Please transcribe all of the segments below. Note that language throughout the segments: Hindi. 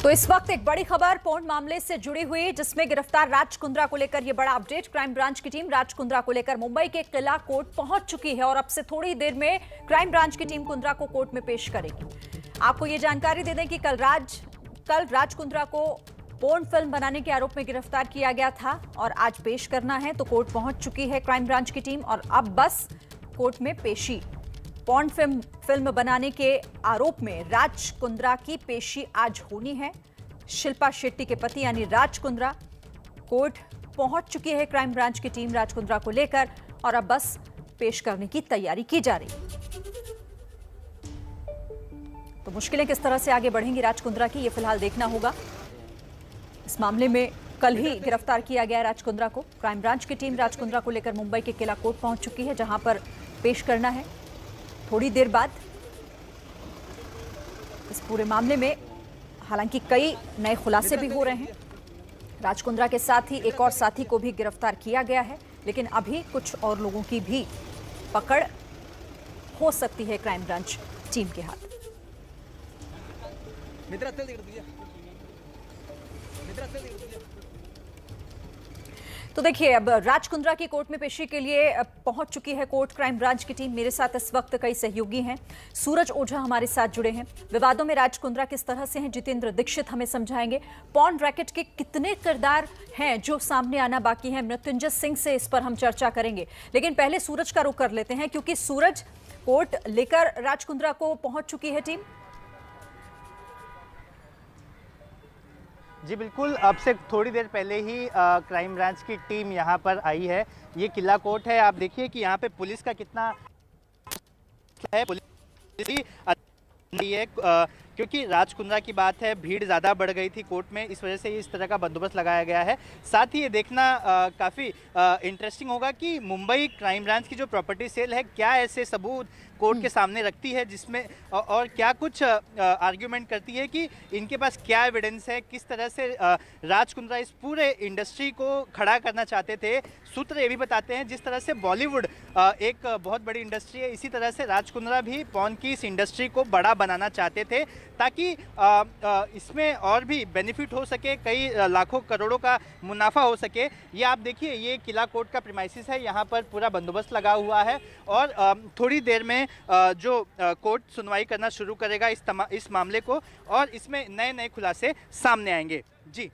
तो इस वक्त एक बड़ी खबर पोर्न मामले से जुड़ी हुई, जिसमें गिरफ्तार राज कुंद्रा को लेकर यह बड़ा अपडेट। क्राइम ब्रांच की टीम राज कुंद्रा को लेकर मुंबई के किला कोर्ट पहुंच चुकी है और अब से थोड़ी देर में क्राइम ब्रांच की टीम कुंद्रा को कोर्ट में पेश करेगी। आपको यह जानकारी दे दें कि कल राज कुंद्रा को पोर्न फिल्म बनाने के आरोप में गिरफ्तार किया गया था और आज पेश करना है, तो कोर्ट पहुंच चुकी है क्राइम ब्रांच की टीम और अब बस कोर्ट में पेशी। पोर्न फिल्म बनाने के आरोप में राज कुंद्रा की पेशी आज होनी है। शिल्पा शेट्टी के पति यानी राज कुंद्रा कोर्ट पहुंच चुकी है क्राइम ब्रांच की टीम राज कुंद्रा को लेकर और अब बस पेश करने की तैयारी की जा रही है। तो मुश्किलें किस तरह से आगे बढ़ेंगी राज कुंद्रा की, ये फिलहाल देखना होगा। इस मामले में कल ही गिरफ्तार किया गया राज कुंद्रा को। क्राइम ब्रांच की टीम राज कुंद्रा को लेकर मुंबई के किला कोर्ट पहुंच चुकी है, जहां पर पेश करना है थोड़ी देर बाद। इस पूरे मामले में हालांकि कई नए खुलासे भी हो रहे हैं। राज कुंद्रा के साथ ही एक और साथी को भी गिरफ्तार किया गया है, लेकिन अभी कुछ और लोगों की भी पकड़ हो सकती है क्राइम ब्रांच टीम के हाथ। तो देखिए, अब राज कुंद्रा की कोर्ट में पेशी के लिए पहुंच चुकी है कोर्ट क्राइम ब्रांच की टीम। मेरे साथ इस वक्त कई सहयोगी हैं। सूरज ओझा हमारे साथ जुड़े हैं। विवादों में राज कुंद्रा किस तरह से हैं, जितेंद्र दीक्षित हमें समझाएंगे। पॉर्न रैकेट के कितने किरदार हैं जो सामने आना बाकी है, मृत्युंजय सिंह से इस पर हम चर्चा करेंगे। लेकिन पहले सूरज का रुख कर लेते हैं, क्योंकि सूरज, कोर्ट लेकर राज कुंद्रा को पहुंच चुकी है टीम। जी बिल्कुल, अब से थोड़ी देर पहले ही क्राइम ब्रांच की टीम यहाँ पर आई है। ये किला कोर्ट है। आप देखिए कि यहाँ पे पुलिस का कितना है। पुलिस ही है क्योंकि राज कुंद्रा की बात है, भीड़ ज़्यादा बढ़ गई थी कोर्ट में, इस वजह से इस तरह का बंदोबस्त लगाया गया है। साथ ही ये देखना काफ़ी इंटरेस्टिंग होगा कि मुंबई क्राइम ब्रांच की जो प्रॉपर्टी सेल है, क्या ऐसे सबूत कोर्ट के सामने रखती है जिसमें और क्या कुछ आर्ग्यूमेंट करती है कि इनके पास क्या एविडेंस है, किस तरह से राज कुंद्रा इस पूरे इंडस्ट्री को खड़ा करना चाहते थे। सूत्र ये भी बताते हैं, जिस तरह से बॉलीवुड एक बहुत बड़ी इंडस्ट्री है, इसी तरह से राज कुंद्रा भी पॉर्न की इस इंडस्ट्री को बड़ा बनाना चाहते थे, ताकि इसमें और भी बेनिफिट हो सके, कई लाखों करोड़ों का मुनाफा हो सके। ये आप देखिए, ये किला कोर्ट का प्रीमाइसिस है, यहाँ पर पूरा बंदोबस्त लगा हुआ है और थोड़ी देर में जो कोर्ट सुनवाई करना शुरू करेगा इस मामले को और इसमें नए नए खुलासे सामने आएंगे। जी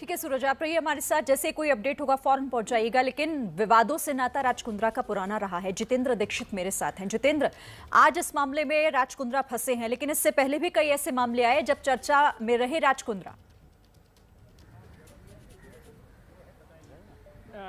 ठीक है सूरज, आप रहिए हमारे साथ। जैसे कोई अपडेट होगा फौरन पहुंच जाइएगा। लेकिन विवादों से नाता राज कुंद्रा का पुराना रहा है। जितेंद्र दीक्षित मेरे साथ हैं। जितेंद्र, आज इस मामले में राज कुंद्रा फंसे हैं, लेकिन इससे पहले भी कई ऐसे मामले आए जब चर्चा में रहे राज कुंद्रा।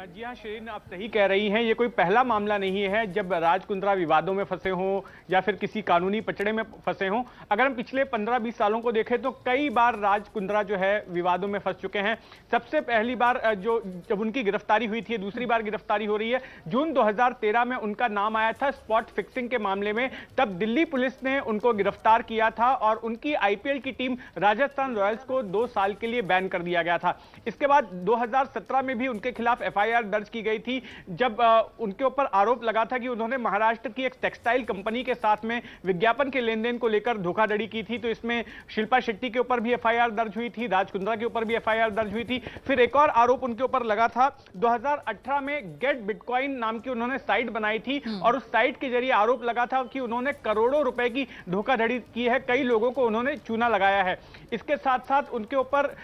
जी हाँ शिरीन, आप सही कह रही हैं। ये कोई पहला मामला नहीं है जब राज कुंद्रा विवादों में फंसे हों या फिर किसी कानूनी पचड़े में फंसे हों। अगर हम पिछले 15-20 सालों को देखें तो कई बार राज कुंद्रा जो है विवादों में फंस चुके हैं। सबसे पहली बार जब उनकी गिरफ्तारी हुई थी, दूसरी बार गिरफ्तारी हो रही है। जून 2013 में उनका नाम आया था स्पॉट फिक्सिंग के मामले में। तब दिल्ली पुलिस ने उनको गिरफ्तार किया था और उनकी IPL की टीम राजस्थान रॉयल्स को 2 साल के लिए बैन कर दिया गया था। इसके बाद 2017 में भी उनके खिलाफ FIR दर्ज की गई थी, जब उनके ऊपर आरोप लगा था कि उन्होंने महाराष्ट्र की एक टेक्सटाइल कंपनी के साथ में विज्ञापन के लेन देन को लेकर धोखाधड़ी की थी। तो इसमें शिल्पा शेट्टी के ऊपर भी FIR दर्ज हुई थी, राज कुंद्रा के ऊपर भी FIR दर्ज हुई थी। फिर एक और आरोप उनके ऊपर लगा था 2018 में गेट बिटकॉइन नाम की उन्होंने साइट बनाई थी और उस साइट के जरिए आरोप लगा था कि उन्होंने करोड़ों रुपए की धोखाधड़ी की है, कई लोगों को उन्होंने चूना लगाया है। इसके साथ साथ उनके ऊपर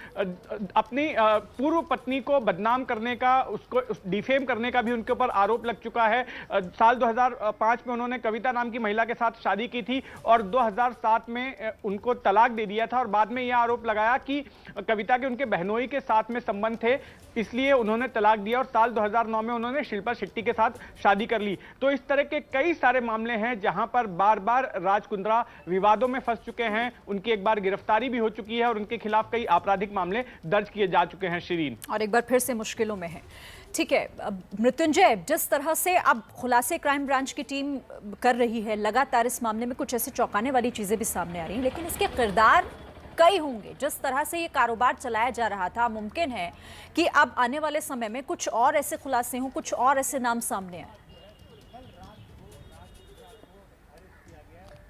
अपनी पूर्व पत्नी को बदनाम करने का, उसको डिफेम करने का भी उनके ऊपर आरोप लग चुका है। साल 2005 में उन्होंने कविता नाम की महिला के साथ शादी की थी और 2007 में उनको तलाक दे दिया था और बाद में यह आरोप लगाया कि कविता के उनके बहनोई के साथ में संबंध थे, इसलिए उन्होंने तलाक दिया और साल 2009 में उन्होंने शिल्पा शेट्टी के साथ शादी कर ली। तो इस तरह के कई सारे मामले हैं जहां पर बार बार राज कुंद्रा विवादों में फंस चुके हैं। उनकी एक बार गिरफ्तारी भी हो चुकी है और उनके खिलाफ कई आपराधिक मामले दर्ज किए जा चुके हैं शिरीन, और एक बार फिर से मुश्किलों में है। ठीक है मृत्युंजय, जिस तरह से अब खुलासे क्राइम ब्रांच की टीम कर रही है, लगातार इस मामले में कुछ ऐसे चौंकाने वाली चीजें भी सामने आ रही हैं, लेकिन इसके किरदार कई होंगे। जिस तरह से ये कारोबार चलाया जा रहा था, मुमकिन है कि अब आने वाले समय में कुछ और ऐसे खुलासे हों, कुछ और ऐसे नाम सामने आए।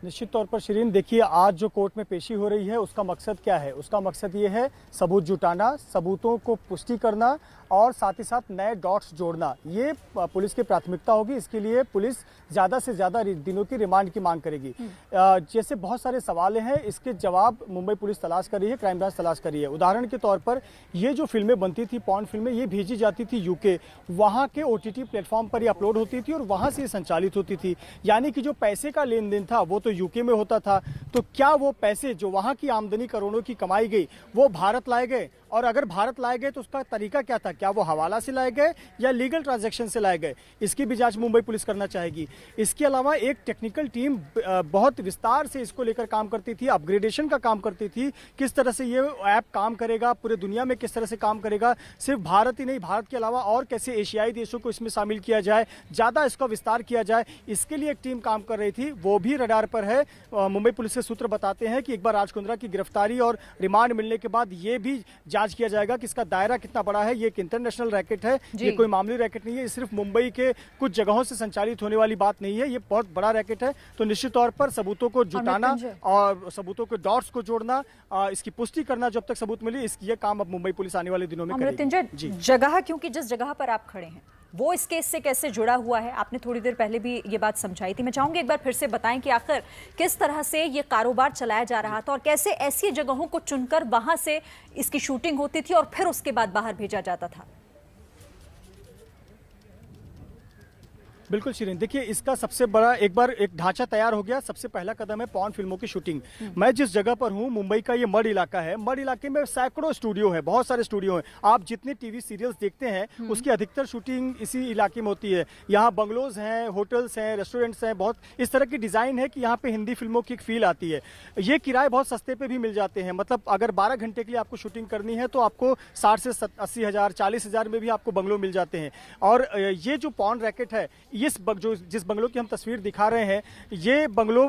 निश्चित तौर पर शिरीन, देखिए आज जो कोर्ट में पेशी हो रही है उसका मकसद क्या है? उसका मकसद ये है सबूत जुटाना, सबूतों को पुष्टि करना और साथ ही साथ नए डॉट्स जोड़ना। ये पुलिस की प्राथमिकता होगी। इसके लिए पुलिस ज़्यादा से ज़्यादा दिनों की रिमांड की मांग करेगी। जैसे बहुत सारे सवाल हैं, इसके जवाब मुंबई पुलिस तलाश कर रही है, क्राइम ब्रांच तलाश कर रही है। उदाहरण के तौर पर ये जो फिल्में बनती थी, पॉर्न फिल्में, ये भेजी जाती थी यूके, वहाँ के OTT प्लेटफॉर्म पर ये अपलोड होती थी और वहाँ से ये संचालित होती थी। यानी कि जो पैसे का लेन देन था वो तो यूके में होता था, तो क्या वो पैसे जो वहाँ की आमदनी करोड़ों की कमाई गई वो भारत लाए गए? और अगर भारत लाए गए तो उसका तरीका क्या था? क्या वो हवाला से लाए गए या लीगल ट्रांजैक्शन से लाए गए? इसकी भी जांच मुंबई पुलिस करना चाहेगी। इसके अलावा एक टेक्निकल टीम बहुत विस्तार से इसको लेकर काम करती थी, अपग्रेडेशन का काम करती थी, किस तरह से ये ऐप काम करेगा, पूरे दुनिया में किस तरह से काम करेगा, सिर्फ भारत ही नहीं, भारत के अलावा और कैसे एशियाई देशों को इसमें शामिल किया जाए, ज़्यादा इसका विस्तार किया जाए, इसके लिए एक टीम काम कर रही थी। वो भी रडार पर है। मुंबई पुलिस के सूत्र बताते हैं कि एक बार राज कुंद्रा की गिरफ्तारी और रिमांड मिलने के बाद ये भी जांच किया जाएगा कि इसका दायरा कितना बड़ा है। ये एक इंटरनेशनल रैकेट है, ये कोई मामूली रैकेट नहीं है, ये सिर्फ मुंबई के कुछ जगहों से संचालित होने वाली बात नहीं है, ये बहुत बड़ा रैकेट है। तो निश्चित तौर पर सबूतों को जुटाना और सबूतों के डॉट्स को जोड़ना, इसकी पुष्टि करना, जब तक सबूत मिले, ये काम अब मुंबई पुलिस आने वाले दिनों में करेगी। जगह, क्योंकि जिस जगह पर आप खड़े हैं वो इस केस से कैसे जुड़ा हुआ है, आपने थोड़ी देर पहले भी ये बात समझाई थी। मैं चाहूंगी एक बार फिर से बताएं कि आखिर किस तरह से ये कारोबार चलाया जा रहा था और कैसे ऐसी जगहों को चुनकर वहां से इसकी शूटिंग होती थी और फिर उसके बाद बाहर भेजा जाता था। बिल्कुल शिरीन, देखिए इसका सबसे बड़ा एक बार एक ढांचा तैयार हो गया। सबसे पहला कदम है पॉर्न फिल्मों की शूटिंग। मैं जिस जगह पर हूँ, मुंबई का ये मड इलाका है। मड इलाके में सैकड़ों स्टूडियो है, बहुत सारे स्टूडियो हैं। आप जितने टीवी सीरियल्स देखते हैं उसकी अधिकतर शूटिंग इसी इलाके में होती है। यहाँ बंगलोज हैं, होटल्स हैं, रेस्टोरेंट्स हैं, बहुत इस तरह की डिज़ाइन है कि यहाँ पे हिंदी फिल्मों की एक फील आती है। ये किराए बहुत सस्ते पे भी मिल जाते हैं। मतलब अगर 12 घंटे के लिए आपको शूटिंग करनी है तो आपको 60 से 80 हज़ार, 40 हज़ार में भी आपको बंगलो मिल जाते हैं। और ये जो पॉर्न रैकेट है, जिस बंगलो की हम तस्वीर दिखा रहे हैं, ये बंगलो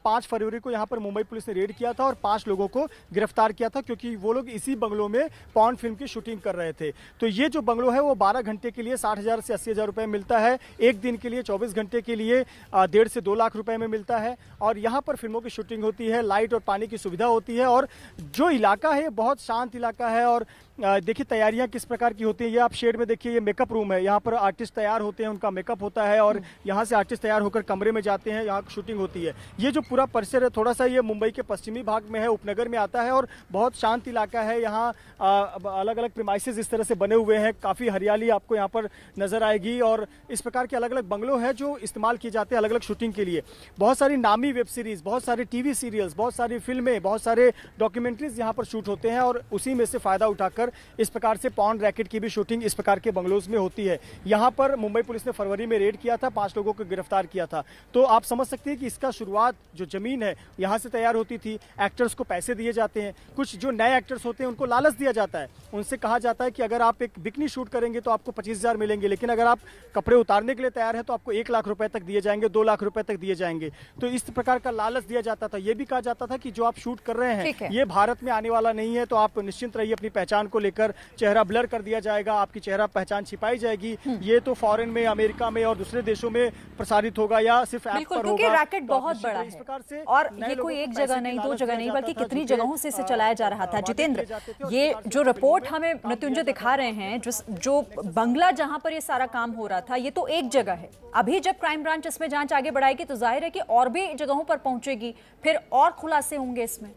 5 फरवरी को यहाँ पर मुंबई पुलिस ने रेड किया था और 5 लोगों को गिरफ्तार किया था, क्योंकि वो लोग इसी बंगलो में पॉर्न फिल्म की शूटिंग कर रहे थे। तो ये जो बंगलो है वो 12 घंटे के लिए 60,000 से 80,000 रुपए मिलता है। एक दिन के लिए 24 घंटे के लिए 1.5 से 2 लाख रुपए में मिलता है। और यहाँ पर फिल्मों की शूटिंग होती है, लाइट और पानी की सुविधा होती है। और जो इलाका है बहुत शांत इलाका है। और देखिए तैयारियां किस प्रकार की होती हैं, ये आप शेड में देखिए, ये मेकअप रूम है। यहाँ पर आर्टिस्ट तैयार होते हैं, उनका मेकअप होता है और यहाँ से आर्टिस्ट तैयार होकर कमरे में जाते हैं, यहाँ शूटिंग होती है। ये जो पूरा परिसर है, थोड़ा सा ये मुंबई के पश्चिमी भाग में है, उपनगर में आता है और बहुत शांत इलाका है। यहाँ अलग अलग प्रीमाइसेस इस तरह से बने हुए हैं, काफ़ी हरियाली आपको यहाँ पर नजर आएगी। और इस प्रकार के अलग अलग बंगलो है जो इस्तेमाल किए जाते हैं अलग अलग शूटिंग के लिए। बहुत सारी नामी वेब सीरीज, बहुत सारी टीवी सीरियल्स, बहुत सारी फिल्में, बहुत सारे डॉक्यूमेंट्रीज यहाँ पर शूट होते हैं और उसी में से फायदा उठाकर इस प्रकार से पॉर्न रैकेट की भी शूटिंग इस प्रकार के बंगलोज में होती है। यहाँ पर मुंबई पुलिस ने फरवरी में रेड किया था, 5 लोगों को गिरफ्तार किया था। तो आप समझ सकते हैं कि इसका शुरुआत जो जमीन है यहाँ से तैयार होती थी। एक्टर्स को पैसे दिए जाते हैं, कुछ जो नए एक्टर्स होते हैं उनको लालच दिया जाता है। उनसे कहा जाता है कि अगर आप एक बिकनी शूट करेंगे तो आपको 25,000 मिलेंगे, लेकिन अगर आप कपड़े उतारने के लिए तैयार है तो आपको 1 लाख रुपए तक दिए जाएंगे, 2 लाख रुपए तक दिए जाएंगे। तो इस प्रकार का लालच दिया जाता था। यह भी कहा जाता था कि जो आप शूट कर रहे हैं ये भारत में आने वाला नहीं है, तो आप निश्चिंत रहिए, अपनी पहचान को लेकर चेहरा ब्लर कर दिया जाएगा, आपकी चेहरा पहचान छिपाई जाएगी। ये तो फॉरेन में, अमेरिका में और दूसरे देशों में प्रसारित होगा या सिर्फ ऐप पर होगा। रैकेट बहुत बड़ा है और ये कोई एक जगह नहीं, 2 जगह नहीं, बल्कि कितनी जगहों से इसे चलाया जा रहा था। जितेंद्र, ये जो रिपोर्ट हमें मृत्युंजय दिखा रहे हैं, जो बंगला जहां पर ये सारा काम हो रहा था, ये तो एक जगह है। अभी जब क्राइम ब्रांच इसमें जांच आगे बढ़ाएगी तो जाहिर है कि और भी जगहों पर पहुंचेगी, फिर और खुलासे होंगे इसमें।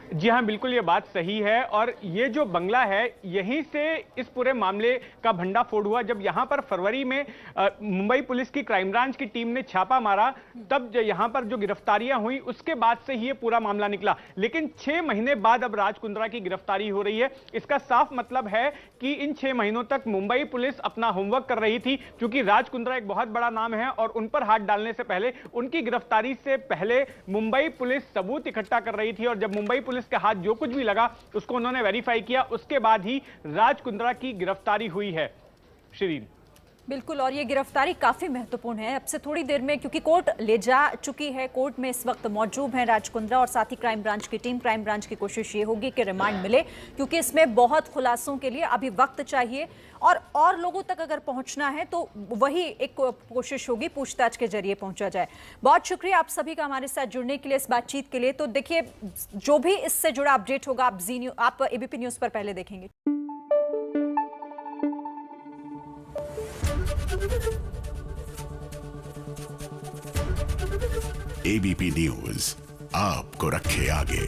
जी हाँ, बिल्कुल ये बात सही है। और ये जो बंगला है, यहीं से इस पूरे मामले का भंडाफोड़ हुआ। जब यहाँ पर फरवरी में मुंबई पुलिस की क्राइम ब्रांच की टीम ने छापा मारा, तब यहाँ पर जो गिरफ्तारियां हुई उसके बाद से ही ये पूरा मामला निकला। लेकिन 6 महीने बाद अब राज कुंद्रा की गिरफ्तारी हो रही है। इसका साफ मतलब है कि इन 6 महीनों तक मुंबई पुलिस अपना होमवर्क कर रही थी, क्योंकि राज कुंद्रा एक बहुत बड़ा नाम है और उन पर हाथ डालने से पहले, उनकी गिरफ्तारी से पहले मुंबई पुलिस सबूत इकट्ठा कर रही थी। और जब मुंबई पुलिस के हाथ जो कुछ भी लगा उसको उन्होंने वेरीफाई किया, उसके बाद ही राज कुंद्रा की गिरफ्तारी हुई है। श्रीन, बिल्कुल, और ये गिरफ्तारी काफी महत्वपूर्ण है। अब से थोड़ी देर में, क्योंकि कोर्ट ले जा चुकी है, कोर्ट में इस वक्त मौजूद है राज कुंद्रा और साथ ही क्राइम ब्रांच की टीम। क्राइम ब्रांच की कोशिश ये होगी कि रिमांड मिले, क्योंकि इसमें बहुत खुलासों के लिए अभी वक्त चाहिए और लोगों तक अगर पहुंचना है तो वही एक कोशिश होगी, पूछताछ के जरिए पहुंचा जाए। बहुत शुक्रिया आप सभी का हमारे साथ जुड़ने के लिए, इस बातचीत के लिए। तो देखिए, जो भी इससे जुड़ा अपडेट होगा आप एबीपी न्यूज पर पहले देखेंगे। एबीपी न्यूज आपको रखे आगे।